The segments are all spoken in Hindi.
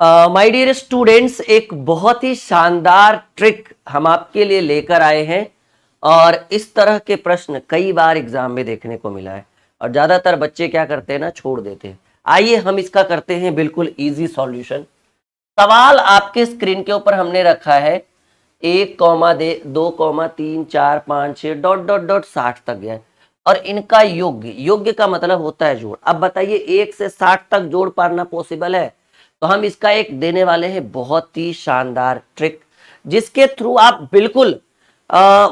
माय डियर स्टूडेंट्स, एक बहुत ही शानदार ट्रिक हम आपके लिए लेकर आए हैं और इस तरह के प्रश्न कई बार एग्जाम में देखने को मिला है और ज्यादातर बच्चे क्या करते हैं ना, छोड़ देते हैं। आइए हम इसका करते हैं बिल्कुल इजी सॉल्यूशन। सवाल आपके स्क्रीन के ऊपर हमने रखा है 1,2,3,4,5,6 डॉट डॉट डॉट 60 तक गया है और इनका योग्य का मतलब होता है जोड़। अब बताइए 1 से 60 तक जोड़ पाना पॉसिबल है? तो हम इसका एक देने वाले हैं बहुत ही शानदार ट्रिक, जिसके थ्रू आप बिल्कुल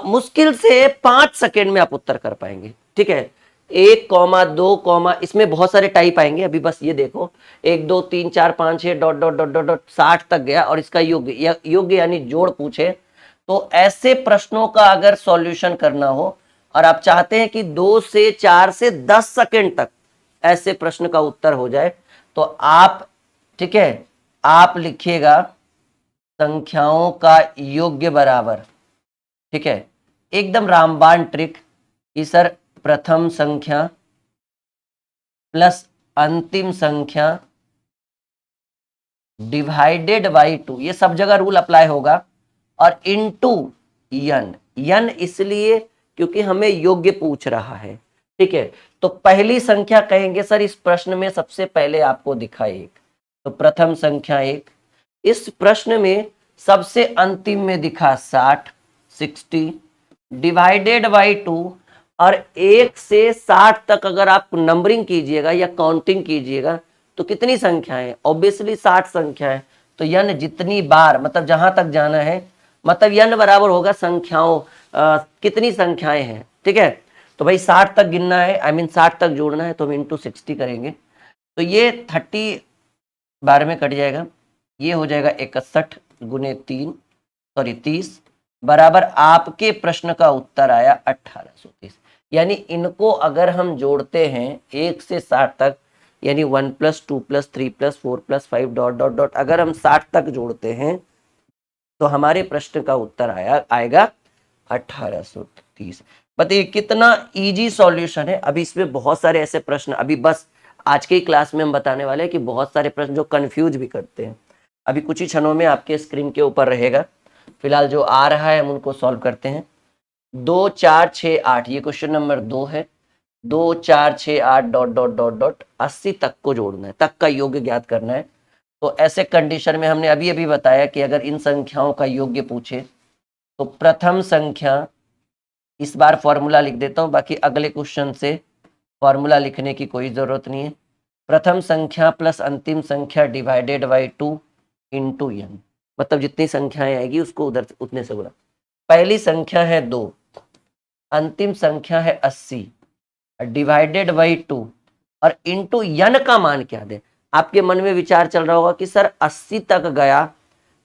मुश्किल से 5 सेकेंड में आप उत्तर कर पाएंगे। ठीक है, 1,2, इसमें बहुत सारे टाइप आएंगे। अभी बस ये देखो 1, 2, 3, 4, 5, 6 dot dot dot dot dot 60 तक गया और इसका योग्य यानी जोड़ पूछे तो ऐसे प्रश्नों का अगर सॉल्यूशन करना हो और आप चाहते हैं कि 2 से 4 से 10 सेकेंड तक ऐसे प्रश्न का उत्तर हो जाए तो आप, ठीक है, आप लिखिएगा संख्याओं का योग्य बराबर। ठीक है, एकदम रामबाण ट्रिक कि सर प्रथम संख्या प्लस अंतिम संख्या डिवाइडेड बाई 2, ये सब जगह रूल अप्लाई होगा, और इनटू यन इसलिए क्योंकि हमें योग्य पूछ रहा है। ठीक है, तो पहली संख्या कहेंगे सर इस प्रश्न में सबसे पहले आपको दिखा 1, तो प्रथम संख्या 1। इस प्रश्न में सबसे अंतिम में दिखा 60 डिवाइडेड बाई 2, और 1 से 60 तक अगर आप नंबरिंग कीजिएगा या काउंटिंग कीजिएगा तो कितनी संख्याएं हैं? ऑब्वियसली 60 संख्या है। तो यन जितनी बार, मतलब जहां तक जाना है, मतलब यन बराबर होगा संख्याओं, कितनी संख्याएं हैं। ठीक है, तो भाई 60 तक गिनना है, आई मीन 60 तक जोड़ना है, तो हम इंटू 60 करेंगे तो ये 30 बार में कट जाएगा, ये हो जाएगा 61 गुने 3, सॉरी 30, बराबर आपके प्रश्न का उत्तर आया 1830। यानी इनको अगर हम जोड़ते हैं 1 से 60 तक, यानी 1 + 2 + 3 + 4 + 5 डॉट डॉट डॉट, अगर हम 60 तक जोड़ते हैं तो हमारे प्रश्न का उत्तर आएगा 1830। बताइए कितना इजी सॉल्यूशन है। अभी इसमें बहुत सारे ऐसे प्रश्न, अभी बस आज के ही क्लास में हम बताने वाले हैं कि बहुत सारे प्रश्न जो कंफ्यूज भी करते हैं, अभी कुछ ही क्षणों में आपके स्क्रीन के ऊपर रहेगा। फिलहाल जो आ रहा है हम उनको सॉल्व करते हैं। 2, 4, 6, 8, ये क्वेश्चन नंबर 2 है। 2, 4, 6, 8 डॉट डॉट डॉट डॉट 80 तक को जोड़ना है, तक का योग्य ज्ञात करना है। तो ऐसे कंडीशन में हमने अभी अभी बताया कि अगर इन संख्याओं का योग्य पूछे तो प्रथम संख्या, इस बार फॉर्मूला लिख देता हूं, बाकी अगले क्वेश्चन से फॉर्मूला लिखने की कोई जरूरत नहीं है। प्रथम संख्या प्लस अंतिम संख्या डिवाइडेड बाई 2 इंटू यन, मतलब जितनी संख्याएं आएगी उसको उधर उतने से गुणा। पहली संख्या है 2, अंतिम संख्या है 80 डिवाइडेड बाई 2 और इंटू यन का मान क्या दे। आपके मन में विचार चल रहा होगा कि सर 80 तक गया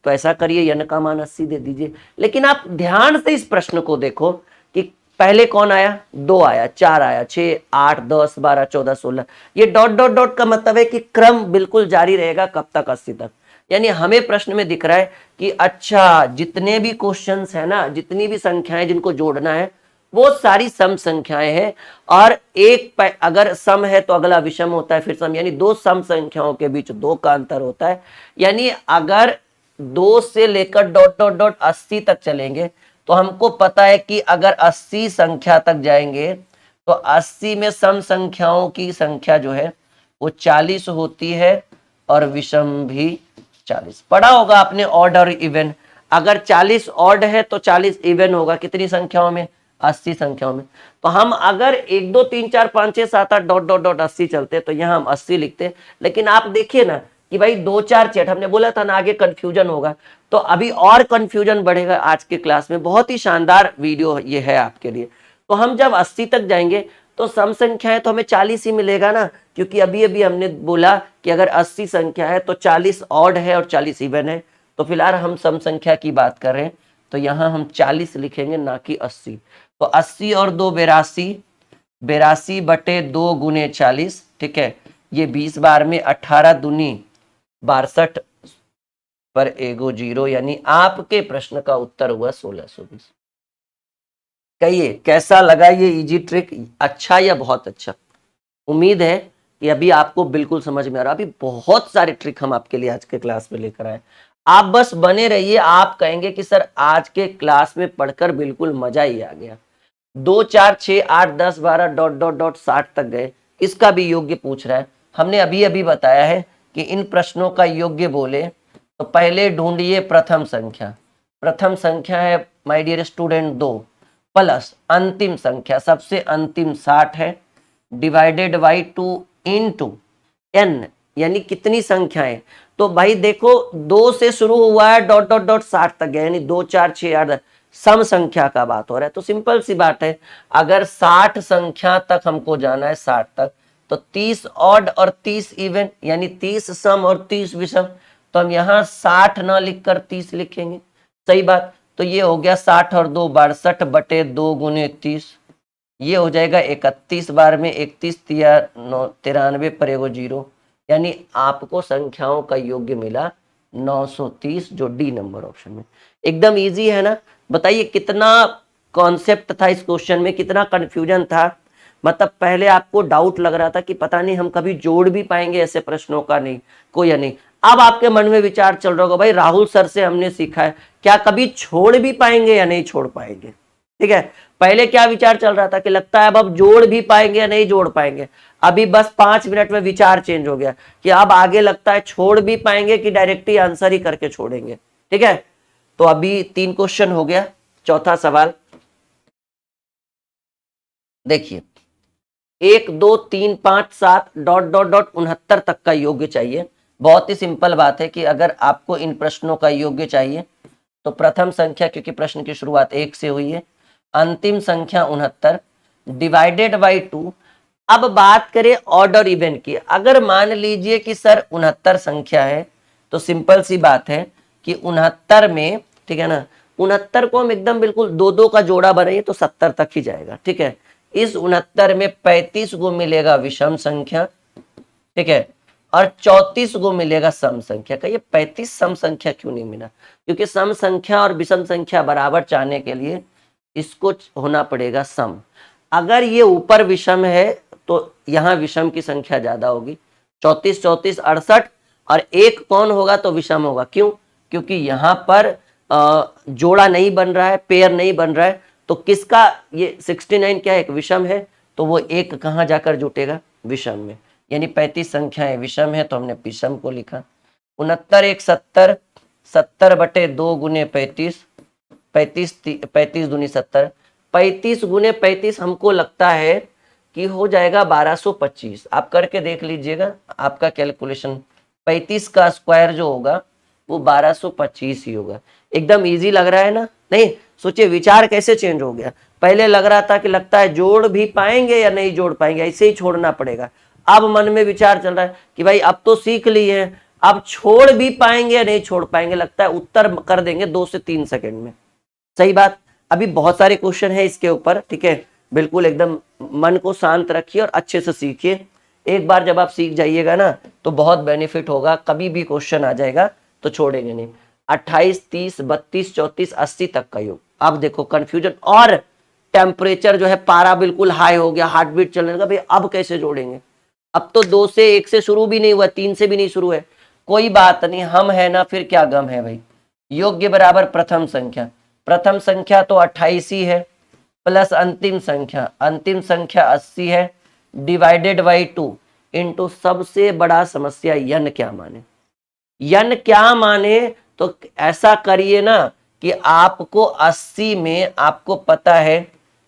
तो ऐसा करिए यन का मान 80 दे दीजिए, लेकिन आप ध्यान से इस प्रश्न को देखो कि पहले कौन आया, 2 आया, 4 आया, 6, 8, 10, 12, 14, 16, ये डॉट डॉट डॉट का मतलब है कि क्रम बिल्कुल जारी रहेगा कब तक, 80 तक। यानी हमें प्रश्न में दिख रहा है कि अच्छा जितने भी क्वेश्चंस है ना, जितनी भी संख्याएं जिनको जोड़ना है वो सारी सम संख्याएं हैं, और एक अगर सम है तो अगला विषम होता है, फिर सम, यानी 2 सम संख्याओं के बीच 2 का अंतर होता है। यानी अगर 2 से लेकर डॉट डॉट डॉट 80 तक चलेंगे तो हमको पता है कि अगर 80 संख्या तक जाएंगे तो 80 में सम संख्याओं की संख्या जो है वो 40 होती है और विषम भी 40। पढ़ा होगा आपने ऑड और इवन, अगर 40 ऑड है तो 40 इवन होगा, कितनी संख्याओं में, 80 संख्याओं में। तो हम अगर 1, 2, 3, 4, 5, 6, 7, 8 डॉट डॉट डॉट 80 चलते तो यहां हम 80 लिखते, लेकिन आप देखिए ना कि भाई 2, 4, 6, हमने बोला था ना आगे कंफ्यूजन होगा, तो अभी और कंफ्यूजन बढ़ेगा। आज के क्लास में बहुत ही शानदार वीडियो ये है आपके लिए। तो हम जब 80 तक जाएंगे तो सम संख्या है तो हमें 40 ही मिलेगा ना, क्योंकि अभी अभी हमने बोला कि अगर 80 संख्या है तो 40 ऑड है और 40 इवन है। तो फिलहाल हम सम संख्या की बात कर रहे हैं तो यहां हम 40 लिखेंगे ना कि 80। तो 80 और 2 82, 82 बटे 2 गुने 40, ठीक है, ये 20 बार में 18 दूनी 62 पर एगो 0, यानी आपके प्रश्न का उत्तर हुआ 1620। कहिए कैसा लगा ये इजी ट्रिक, अच्छा या बहुत अच्छा? उम्मीद है कि अभी आपको बिल्कुल समझ में आ रहा है। अभी बहुत सारे ट्रिक हम आपके लिए आज के क्लास में लेकर आए, आप बस बने रहिए। आप कहेंगे कि सर आज के क्लास में पढ़कर बिल्कुल मजा ही आ गया। 2 4 6 8 10 12 डॉट डॉट डॉट 60 तक गए, इसका भी योग्य पूछ रहा है। हमने अभी अभी बताया है कि इन प्रश्नों का योग्य बोले तो पहले ढूंढिए प्रथम संख्या। प्रथम संख्या है माय डियर स्टूडेंट 2 प्लस अंतिम संख्या सबसे अंतिम 60 है डिवाइडेड बाई 2 इनटू n, यानी कितनी संख्याएं। तो भाई देखो 2 से शुरू हुआ है डॉट डॉट डॉट 60 तक गया, यानी 2 4 6 8 10 सम संख्या का बात हो रहा है। तो सिंपल सी बात है, अगर 60 संख्या तक हमको जाना है 60 तक, तो 30 ऑड और 30 इवन, यानी 30 सम और 30 विषम। तो हम यहाँ 60 ना लिखकर 30 लिखेंगे, सही बात। तो ये हो गया 60 और 2 62 बटे 2 गुने 30, ये हो जाएगा 31 बार में 31 तिया 93 पर एगो 0, यानी आपको संख्याओं का योग्य मिला 930, जो डी नंबर ऑप्शन में। एकदम इजी है ना। बताइए कितना कॉन्सेप्ट था इस क्वेश्चन में, कितना कंफ्यूजन था। मतलब पहले आपको डाउट लग रहा था कि पता नहीं हम कभी जोड़ भी पाएंगे ऐसे प्रश्नों का, नहीं कोई या नहीं। अब आपके मन में विचार चल रहा होगा भाई राहुल सर से हमने सीखा है, क्या कभी छोड़ भी पाएंगे या नहीं छोड़ पाएंगे। ठीक है, पहले क्या विचार चल रहा था कि लगता है अब जोड़ भी पाएंगे या नहीं जोड़ पाएंगे। अभी बस 5 मिनट में विचार चेंज हो गया कि अब आगे लगता है छोड़ भी पाएंगे कि डायरेक्ट ही आंसर ही करके छोड़ेंगे। ठीक है, तो अभी 3 क्वेश्चन हो गया। चौथा सवाल देखिए, 1 2 3 5 7 डॉट डॉट डॉट 69 तक का योग्य चाहिए। बहुत ही सिंपल बात है कि अगर आपको इन प्रश्नों का योग्य चाहिए तो प्रथम संख्या, क्योंकि प्रश्न की शुरुआत 1 से हुई है, अंतिम संख्या 69 डिवाइडेड बाई 2। अब बात करें ऑड और इवन की, अगर मान लीजिए कि सर 69 संख्या है तो सिंपल सी बात है कि 69 में, ठीक है ना, 69 को हम एकदम बिल्कुल 2 का जोड़ा बनाइए तो 70 तक ही जाएगा। ठीक है, इस 69 में 35 को मिलेगा विषम संख्या, ठीक है, और 34 को मिलेगा सम संख्या। का ये 35 सम संख्या क्यों नहीं मिला? क्योंकि सम संख्या और विषम संख्या बराबर चाहने के लिए इसको होना पड़ेगा सम। अगर ये ऊपर विषम है तो यहाँ विषम की संख्या ज्यादा होगी, 34 34 68, और एक कौन होगा तो विषम होगा। क्यों? क्योंकि यहाँ पर जोड़ा नहीं बन रहा है, पेयर नहीं बन रहा है। तो किसका ये 69 क्या है? एक विषम है, तो वो एक कहाँ जाकर जुटेगा? विषम में। यानी 35 संख्याएं विषम है तो हमने विषम को लिखा। 69 1 70, 70 बटे 2 गुने 35, 35 दूनी 70, 35 गुने 35 हमको लगता है कि हो जाएगा 1225। आप करके देख लीजिएगा आपका कैलकुलेशन, 35 का स्क्वायर जो होगा वो 1225 ही होगा। एकदम इजी लग रहा है ना? नहीं, सोचिए विचार कैसे चेंज हो गया। पहले लग रहा था कि लगता है जोड़ भी पाएंगे या नहीं जोड़ पाएंगे, ऐसे ही छोड़ना पड़ेगा। अब मन में विचार चल रहा है कि भाई अब तो सीख लिए हैं, अब छोड़ भी पाएंगे या नहीं छोड़ पाएंगे। लगता है उत्तर कर देंगे 2 से 3 सेकंड में। सही बात। अभी बहुत सारे क्वेश्चन है इसके ऊपर, ठीक है, बिल्कुल एकदम मन को शांत रखिए और अच्छे से सीखिए। एक बार जब आप सीख जाइएगा ना तो बहुत बेनिफिट होगा, कभी भी क्वेश्चन आ जाएगा तो छोड़ेंगे नहीं। 28 30 32 34 80 तक का योग। अब देखो कंफ्यूजन, और टेम्परेचर जो है पारा बिल्कुल हाई हो गया, हार्ट बीट चलने लगा। भाई अब कैसे जोड़ेंगे? अब तो 2 से 1 से शुरू भी नहीं हुआ, 3 से भी नहीं शुरू है। कोई बात नहीं, हम है ना, फिर क्या गम है भाई। योग्य बराबर प्रथम संख्या, प्रथम संख्या तो 28 ही है, प्लस अंतिम संख्या, अंतिम संख्या 80 है, डिवाइडेड बाई 2 इंटू सबसे बड़ा समस्या यन क्या माने। यन क्या माने तो ऐसा करिए ना कि आपको 80 में आपको पता है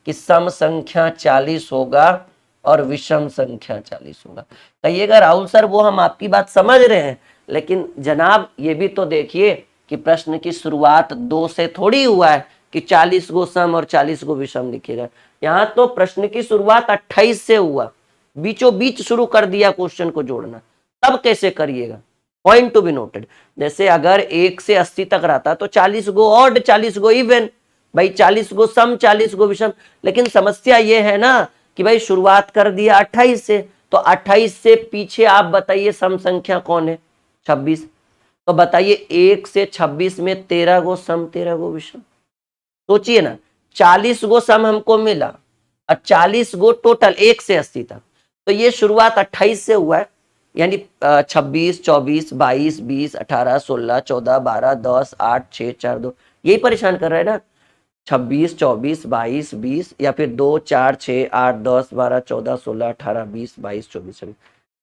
कि सम संख्या 40 होगा और विषम संख्या 40 होगा। कहिएगा राहुल सर वो हम आपकी बात समझ रहे हैं, लेकिन जनाब ये भी तो देखिए कि प्रश्न की शुरुआत 2 से थोड़ी हुआ है कि 40 गो सम और 40 गो विषम लिखेगा। यहाँ तो प्रश्न की शुरुआत 28 से हुआ, बीचों बीच शुरू कर दिया क्वेश्चन को जोड़ना। तब कैसे करिएगा? Point to be noted. जैसे अगर 1 से 80 तक रहता तो 40 गो ऑड 40 गो इवन, भाई 40 गो सम 40 गो विषम। लेकिन समस्या ये है ना कि भाई शुरुआत कर दिया 28 से, तो 28 से पीछे आप बताइए सम संख्या कौन है? 26। तो बताइए 1 से 26 में 13 गो सम 13 गो विषम। सोचिए ना, 40 गो सम हमको मिला और 40 गो टोटल 1 से 80 तक। तो ये शुरुआत 28 से हुआ है, यानी 26, 24, 22, 20, 18, 16, 14, 12, 10, 8, 6, 4, 2, यही परेशान कर रहा है ना। 26, 24, 22, 20 या फिर 2, 4, 6, 8, 10, 12, 14, 16, 18, 20, 22, 24, 26,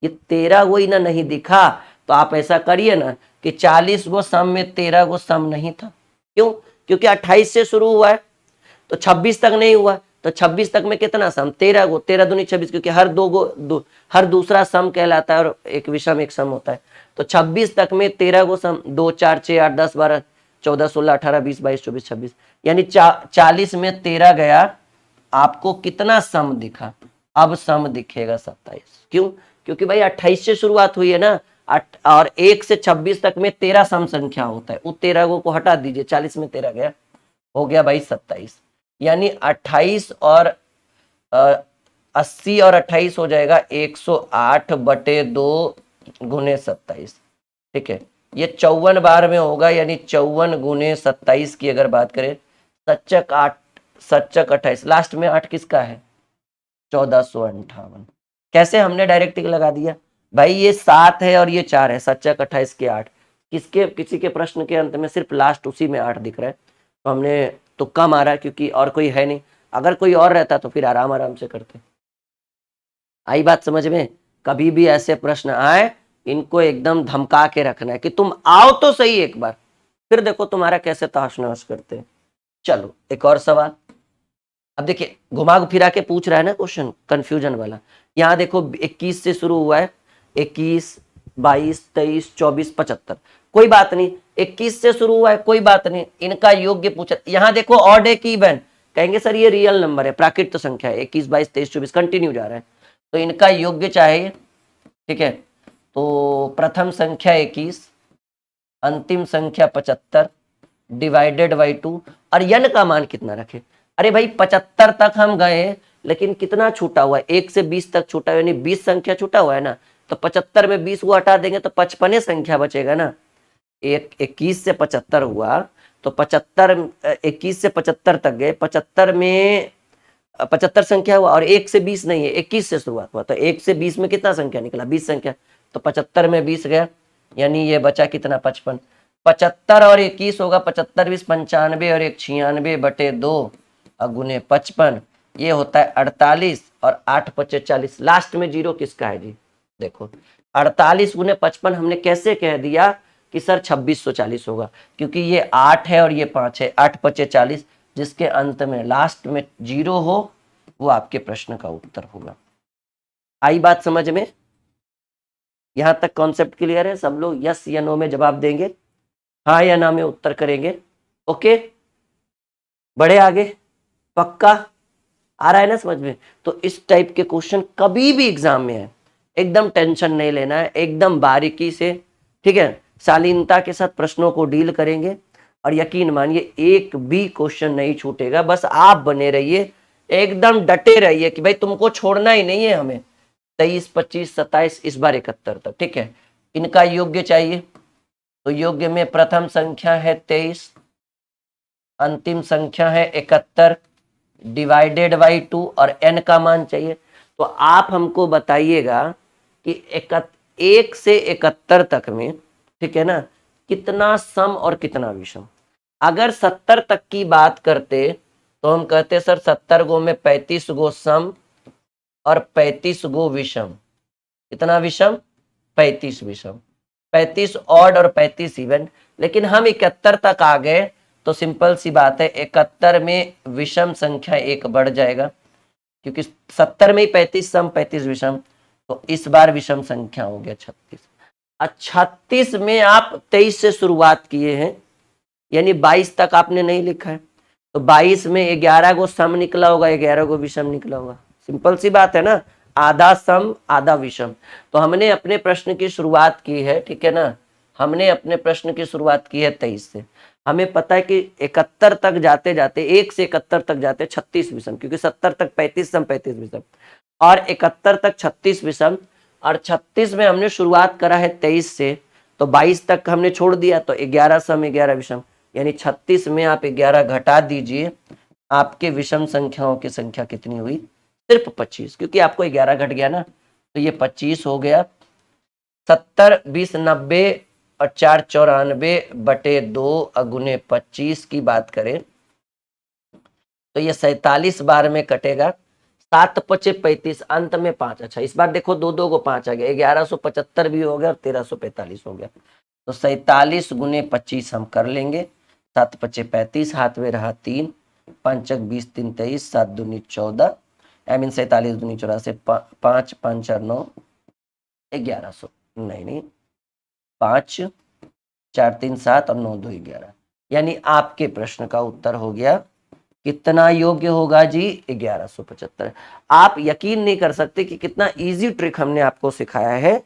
ये 13 गो ही ना नहीं दिखा। तो आप ऐसा करिए ना कि 40 गो सम में 13 गो सम नहीं था। क्यों? क्योंकि 28 से शुरू हुआ है तो 26 तक नहीं हुआ, तो 26 तक में कितना सम? 13 गो, 13 दूनी 26, क्योंकि हर हर दूसरा सम कहलाता है और एक विषम एक सम होता है। तो 26 तक में 13 गो सम, 2, 4, 6, 8, 10, 12, 14, 16, 18, 20, 22, 24, 26, यानी 40 में 13 गया। आपको कितना सम दिखा? अब सम दिखेगा 27। क्यों? क्योंकि भाई 28 से शुरुआत हुई है ना, और 1 से 26 तक में 13 सम संख्या होता है। उस 13 को हटा दीजिए, 40 में 13 गया, हो गया भाई 27। यानी 28 और 80 और 28 हो जाएगा 108/2 गुने 27। ठीक है, ये 54 बार में होगा, यानी 54 गुने 27 की अगर बात करें, सच्चक 8, सच्चक 28, लास्ट में 8 किसका है? 1458। कैसे? हमने डायरेक्ट लगा दिया भाई, ये 7 है और ये 4 है, सच्चक 28 के 8। किसी के प्रश्न के अंत में सिर्फ लास्ट उसी में 8 दिख रहा है, तो हमने तुक्का मारा, क्योंकि और कोई है नहीं। अगर कोई और रहता तो फिर आराम आराम से करते। आई बात समझ में? कभी भी ऐसे प्रश्न आए, इनको एकदम धमका के रखना है कि तुम आओ तो सही एक बार, फिर देखो तुम्हारा कैसे तहस नहस करते हैं। चलो एक और सवाल। अब देखिए, घुमा फिरा के पूछ रहा है ना क्वेश्चन, कंफ्यूजन वाला। यहाँ देखो 21 से शुरू हुआ है, 21, 22, 23, 24, 75, कोई बात नहीं। 21 से शुरू हुआ है, कोई बात नहीं, इनका योग्य पूछा। यहाँ देखो ऑड है कि इवन, कहेंगे सर ये रियल नंबर है, प्राकृत संख्या है, 21, 22, 23, 24 कंटिन्यू जा रहा है, तो इनका योग्य चाहिए। ठीक है, तो प्रथम संख्या 21, अंतिम संख्या 75 डिवाइडेड बाई 2, और यन का मान कितना रखे? अरे भाई 75 तक हम गए, लेकिन कितना छूटा हुआ है? 1 से 20 तक छूटा हुआ, यानी 20 संख्या छूटा हुआ है ना, तो 75 में 20 को हटा देंगे तो 55 संख्या बचेगा ना। 21 से 75 हुआ, तो 75, 21 से 75 तक गए, 75 में 75 संख्या हुआ, और 1 से 20 नहीं है, 21 से शुरुआत हुआ, तो 1 से 20 में कितना संख्या निकला? 20 संख्या, तो 75 में 20 गया, यानी ये बचा कितना? 55। 75 और 21 होगा 75, 20, 95 और 1, 96/2 गुने 55, ये होता है 48, और 8 5 40, लास्ट में 0 किसका है जी? देखो 48 गुने 55 हमने कैसे कह दिया कि सर 2640 होगा, क्योंकि ये 8 है और ये 5 है, 8 5 40, जिसके अंत में लास्ट में 0 हो, वो आपके प्रश्न का उत्तर होगा। आई बात समझ में? यहां तक कॉन्सेप्ट क्लियर है? सब लोग यस या नो में जवाब देंगे, हाँ या ना में उत्तर करेंगे। ओके, बढ़े आगे। पक्का आ रहा है ना समझ में? तो इस टाइप के क्वेश्चन कभी भी एग्जाम में है, एकदम टेंशन नहीं लेना है, एकदम बारीकी से, ठीक है, शालीनता के साथ प्रश्नों को डील करेंगे, और यकीन मानिए एक भी क्वेश्चन नहीं छूटेगा। बस आप बने रहिए, एकदम डटे रहिए कि भाई तुमको छोड़ना ही नहीं है हमें। 23, 25, 27, इस बार 71 तक। ठीक है, इनका योग्य चाहिए, तो योग्य में प्रथम संख्या है 23, अंतिम संख्या है 71 डिवाइडेड बाई 2, और n का मान चाहिए। तो आप हमको बताइएगा कि 1 से 71 तक में, ठीक है ना, कितना सम और कितना विषम? अगर 70 तक की बात करते तो हम कहते सर 70 गो में 35 गो सम और 35 गो विषम। कितना विषम? 35 विषम, 35 ऑड और 35 इवन। लेकिन हम 71 तक आ गए तो सिंपल सी बात है, 71 में विषम संख्या 1 बढ़ जाएगा, क्योंकि 70 में ही 35 सम 35 विषम, तो इस बार विषम संख्या हो गया 36। 36 में आप 23 से शुरुआत किए हैं, यानी 22 तक आपने नहीं लिखा है, तो 22 में 11 गो सम निकला होगा, 11 गो विषम निकला होगा। सिंपल सी बात है ना, आधा सम आधा विषम। तो हमने अपने प्रश्न की शुरुआत की है, ठीक है ना, हमने अपने प्रश्न की शुरुआत की है 23 से। हमें पता है कि 71 तक जाते जाते, 1 से 71 तक जाते 36 विषम, क्योंकि 70 तक 35 सम 35 विषम, और 71 तक 36 विषम, और 36 में हमने शुरुआत करा है 23 से, तो 22 तक हमने छोड़ दिया, तो 11 सम 11 विषम, यानी 36 में आप 11 घटा दीजिए, आपके विषम संख्याओं की संख्या कितनी हुई? सिर्फ 25, क्योंकि आपको 11 घट गया ना, तो ये 25 हो गया। 70 20 90 और 4 94 बटे 2 गुने 25 की बात करें तो ये 47 बार में कटेगा। 7 पचे 35, अंत में 5। अच्छा इस बार देखो 2 2 को 5 आ गया, 1175 भी हो गया और 1345 हो गया। तो 47 गुने 25 हम कर लेंगे। 7 पचे 35, हाथ में रहा 3, 5 20 3 23, 7 दूनी 14, आई मीन 47 दूनी 84, 5 5 4 9 1100, नहीं 5 4 3 7 और 9 2 11, यानी आपके प्रश्न का उत्तर हो गया कितना योग्य होगा जी 1175। आप यकीन नहीं कर सकते कि कितना इजी ट्रिक हमने आपको सिखाया है।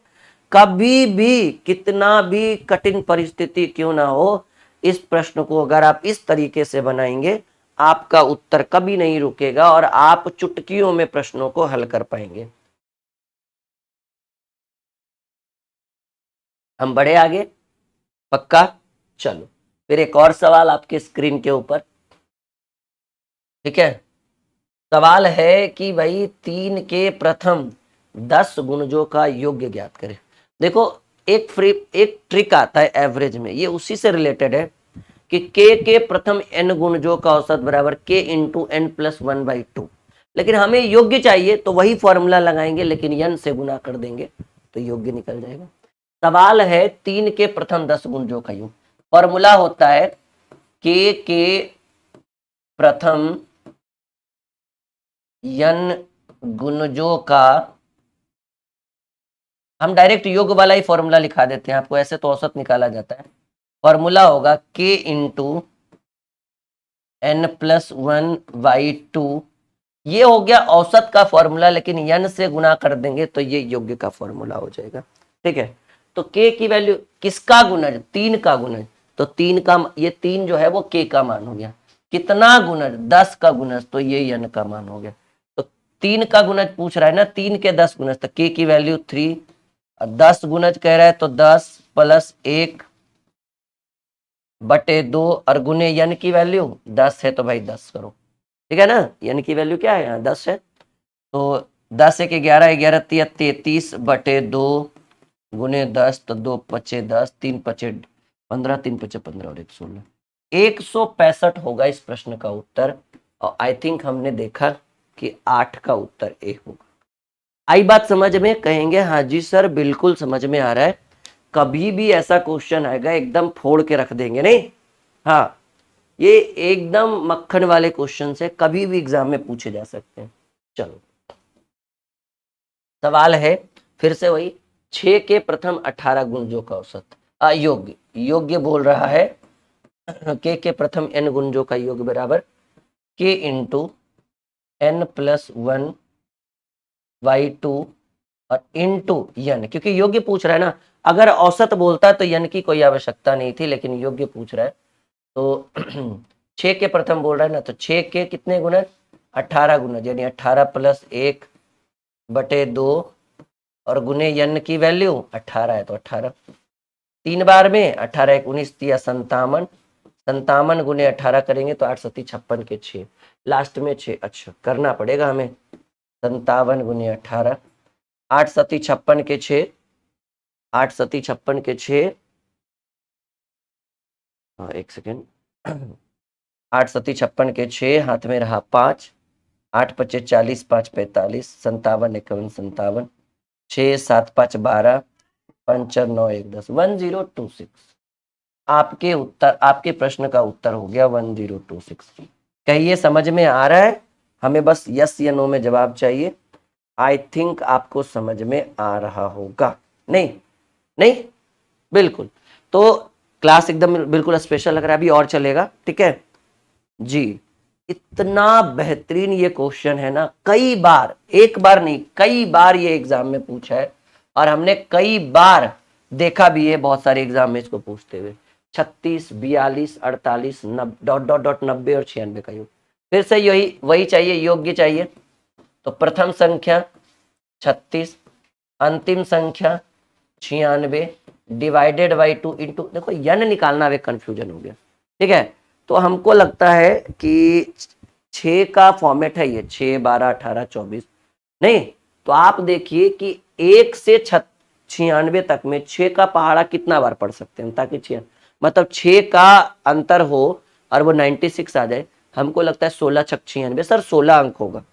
कभी भी कितना भी कठिन परिस्थिति क्यों ना हो, इस प्रश्न को अगर आप इस तरीके से बनाएंगे आपका उत्तर कभी नहीं रुकेगा और आप चुटकियों में प्रश्नों को हल कर पाएंगे। हम बढ़े आगे, पक्का? चलो फिर एक और सवाल आपके स्क्रीन के ऊपर, ठीक है। सवाल है कि भाई 3 के प्रथम 10 गुणजों का योग्य ज्ञात करें। देखो एक ट्रिक आता है एवरेज में, ये उसी से रिलेटेड है कि के प्रथम n गुणजों का औसत बराबर k इंटू एन प्लस 1/2। लेकिन हमें योग्य चाहिए तो वही फॉर्मूला लगाएंगे, लेकिन n से गुना कर देंगे तो योग्य निकल जाएगा। सवाल है 3 के प्रथम 10 गुणजों का योग। फॉर्मूला होता है के प्रथम n गुणजों का, हम डायरेक्ट योग वाला ही फॉर्मूला लिखा देते हैं आपको, ऐसे तो औसत निकाला जाता है। फॉर्मूला होगा k इंटू एन प्लस 1/2। ये हो गया औसत का फॉर्मूला, लेकिन n से गुना कर देंगे तो ये योग्य का फॉर्मूला हो जाएगा, ठीक है। तो k की वैल्यू किसका गुणज? 3 का गुणज। तो 3 का, ये 3 जो है वो k का मान हो गया। कितना गुणज? 10 का गुणज, तो ये n का मान हो गया। तो 3 का गुणज पूछ रहा है ना, 3 के 10 गुणज, तो k की वैल्यू 3 और 10 गुणज कह रहा है तो 10 प्लस 1 बटे 2 और गुने n की वैल्यू 10 है तो भाई 10 करो, ठीक है ना। n की वैल्यू क्या है यहाँ 10 है, तो 10 1 11 11 33 बटे 2 गुने 10, तो 2 पचे 10, 3 पचे 15, 3 पचे 15 और 1 16, 165 होगा इस प्रश्न का उत्तर। और आई थिंक हमने देखा कि 8 का उत्तर ए होगा। आई बात समझ में? कहेंगे हाँ जी सर बिल्कुल समझ में आ रहा है। कभी भी ऐसा क्वेश्चन आएगा एकदम फोड़ के रख देंगे, नहीं? हाँ, ये एकदम मक्खन वाले क्वेश्चन से कभी भी एग्जाम में पूछे जा सकते हैं। चलो सवाल है फिर से वही, 6 के प्रथम 18 गुणजों का औसत अयोग्य, योग्य बोल रहा है के प्रथम n गुणजों का योग बराबर k इंटू एन प्लस 1/2 और इंटू n, क्योंकि योग्य पूछ रहा है ना। अगर औसत बोलता तो n की कोई आवश्यकता नहीं थी, लेकिन योग्य पूछ रहा है तो 6 के प्रथम बोल रहा है ना, तो 6 के कितने गुणज? 18 गुणज, यानी 18 प्लस 1 बटे 2 और गुने n की वैल्यू 18 है तो 18, 3 बार में 18 1 19 या 57, 57 गुने 18 करेंगे तो 8 7 56 के 6, लास्ट में 6। अच्छा करना पड़ेगा हमें, 57 गुने 18, 8 7 56 के 6, 8 7 56 के 6, हाँ एक सेकेंड, 8 7 56 के 6, हाथ में रहा 5, 8 पचे 40, 5 45, 57 51 57, 6 7 5 12, 5 4 9 1 10, 1026। आपके उत्तर, आपके प्रश्न का उत्तर हो गया 1026। कहिए समझ में आ रहा है? हमें बस यस या नो में जवाब चाहिए। आई थिंक आपको समझ में आ रहा होगा। नहीं नहीं बिल्कुल। तो क्लास एकदम बिल्कुल स्पेशल लग रहा है, अभी और चलेगा, ठीक है जी। इतना बेहतरीन ये क्वेश्चन है ना, कई बार, एक बार नहीं कई बार ये एग्जाम में पूछा है और हमने कई बार देखा भी है बहुत सारे एग्जाम में इसको पूछते हुए। 36 42 48 डॉट डॉट डॉट 90 और 96 का योग। फिर से यही वही चाहिए, योग्य चाहिए। तो प्रथम संख्या 36, अंतिम संख्या 96 डिवाइडेड बाई 2 इंटू, देखो n निकालना अब कंफ्यूजन हो गया, ठीक है। तो हमको लगता है कि 6 का फॉर्मेट है ये, 6 12 18 24, नहीं तो आप देखिए कि 1 से 96 तक में 6 का पहाड़ा कितना बार पढ़ सकते हैं, ताकि 6 मतलब 6 का अंतर हो और वो 96 आ जाए। हमको लगता है 16 छक 96 सर 16 अंक होगा।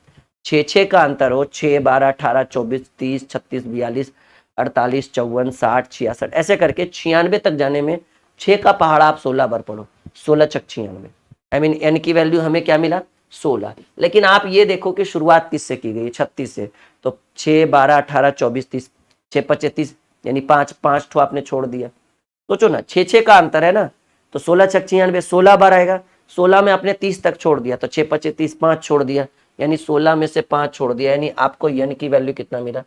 6 का अंतर हो, 6 12 18 24 30 36 42 48 54 60 66 ऐसे करके 96 तक जाने में 6 का पहाड़ा आप 16 बार पढ़ो। 16 छक 96 आई मीन एन की वैल्यू हमें क्या मिला 16। लेकिन आप ये देखो कि शुरुआत किससे की गई, 36 से। तो 6 12 18 24 30 6 25 30 यानी 5 ठो आपने छोड़ दिया। सोचो ना 6 का अंतर है ना, तो 16 छक 96 16 बार आएगा। 16 में आपने 30 तक छोड़ दिया तो 6 25 30 5 छोड़ दिया, यानी 16 में से 5 छोड़ दिया, यानी आपको यन की वैल्यू कितना मिला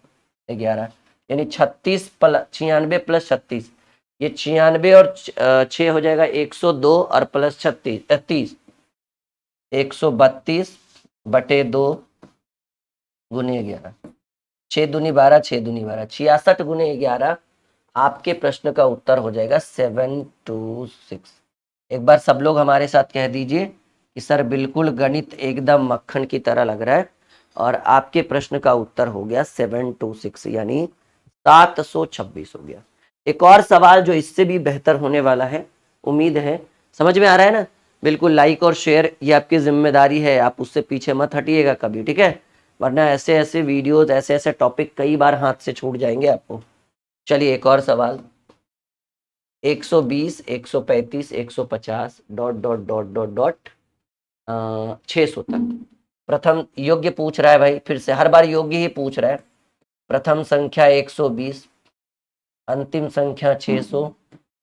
11। यानी 36 96 प्लस 36, ये 96 और 6 हो जाएगा 102 और प्लस 30 132 बटे 2 गुने 11, 6 दूनी 12 6 दूनी 12 66 गुने 11 आपके प्रश्न का उत्तर हो जाएगा 726। एक बार सब लोग हमारे साथ कह दीजिए कि सर बिल्कुल गणित एकदम मक्खन की तरह लग रहा है, और आपके प्रश्न का उत्तर हो गया 726 यानी 726 हो गया। एक और सवाल जो इससे भी बेहतर होने वाला है, उम्मीद है समझ में आ रहा है ना। बिल्कुल लाइक और शेयर ये आपकी जिम्मेदारी है, आप उससे पीछे मत हटिएगा कभी, ठीक है, वरना ऐसे ऐसे वीडियोस ऐसे ऐसे टॉपिक कई बार हाथ से छूट जाएंगे आपको। चलिए एक और सवाल, 120 135 150 dot dot dot dot dot 600 तक प्रथम योग्य पूछ रहा है भाई, फिर से हर बार योग्य ही पूछ रहा है। प्रथम संख्या 120, अंतिम संख्या 600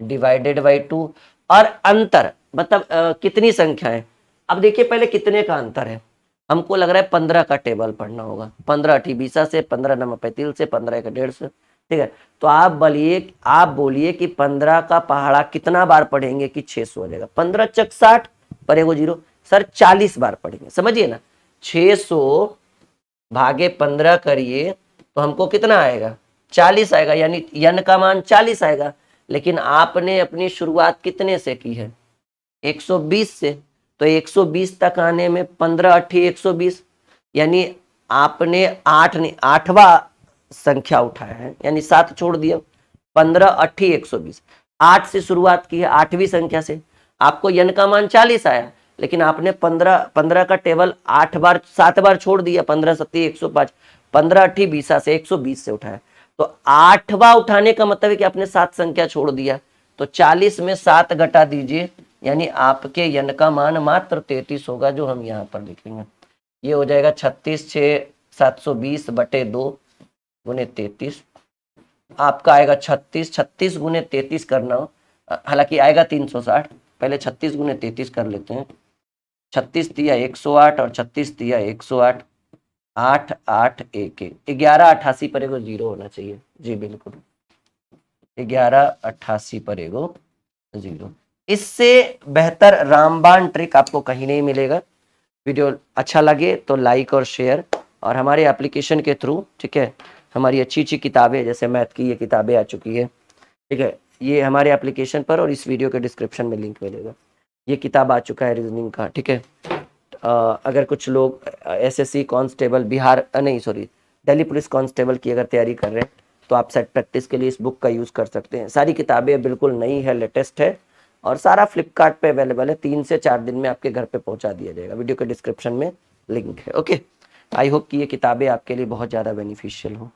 डिवाइडेड बाई 2 और अंतर मतलब कितनी संख्या है। अब देखिए पहले कितने का अंतर है, हमको लग रहा है 15 का टेबल पढ़ना होगा। 15 अठी 20 से, 15 नम 35 से, 15 का 150, ठीक है। तो आप बोलिए कि 15 का पहाड़ा कितना बार पढ़ेंगे कि 600 हो जाएगा। 15 चक 60 पर एगो 0 सर 40 बार पढ़ेंगे, समझिए ना। 600 भागे 15 करिए तो हमको कितना आएगा 40 आएगा, यानी यन का मान 40 आएगा। लेकिन आपने अपनी शुरुआत कितने से की है 120 से, तो 120 तक आने में 15 अठी 120, यानी आपने 8वां संख्या उठाया है, यानी 7 छोड़ दिया। 15 अठी 120, 8 से शुरुआत की है, 8वीं संख्या से। आपको यन का मान 40 आया, लेकिन आपने 15 का टेबल 7 बार छोड़ दिया। 15 सत्ती 105, 15 अठी 20 से 120 से उठाया, तो 8वां उठाने का मतलब है कि आपने 7 संख्या छोड़ दिया। तो 40 में 7 घटा दीजिए, यानी आपके यन का मान मात्र 33 होगा, जो हम यहाँ पर लिखेंगे। ये हो जाएगा 36 6 720 बटे 2 गुने 33। आपका आएगा 36 गुने 33 करना हो, हालांकि आएगा 360, पहले 36 गुने 33 कर लेते हैं। 36 दिया 108 और 36 दिया 108, 8 8 1 1 11 88 पर एगो 0 होना चाहिए। जी बिल्कुल 11 88 पर एगो 0। इससे बेहतर रामबाण ट्रिक आपको कहीं नहीं मिलेगा। वीडियो अच्छा लगे तो लाइक और शेयर, और हमारे एप्लीकेशन के थ्रू, ठीक है, हमारी अच्छी अच्छी किताबें जैसे मैथ की ये किताबें आ चुकी है, ठीक है, ये हमारे एप्लीकेशन पर और इस वीडियो के डिस्क्रिप्शन में लिंक मिलेगा। ये किताब आ चुका है रीजनिंग का, ठीक है। अगर कुछ लोग एसएससी कांस्टेबल बिहार नहीं सॉरी दिल्ली पुलिस कांस्टेबल की अगर तैयारी कर रहे हैं तो आप सेट प्रैक्टिस के लिए इस बुक का यूज़ कर सकते हैं। सारी किताबें बिल्कुल नई है, लेटेस्ट है, और सारा फ्लिपकार्ट पे अवेलेबल है। 3 से 4 दिन में आपके घर पे पहुंचा दिया जाएगा। वीडियो के डिस्क्रिप्शन में लिंक है। ओके, आई होप कि ये किताबें आपके लिए बहुत ज़्यादा बेनिफिशियल हो।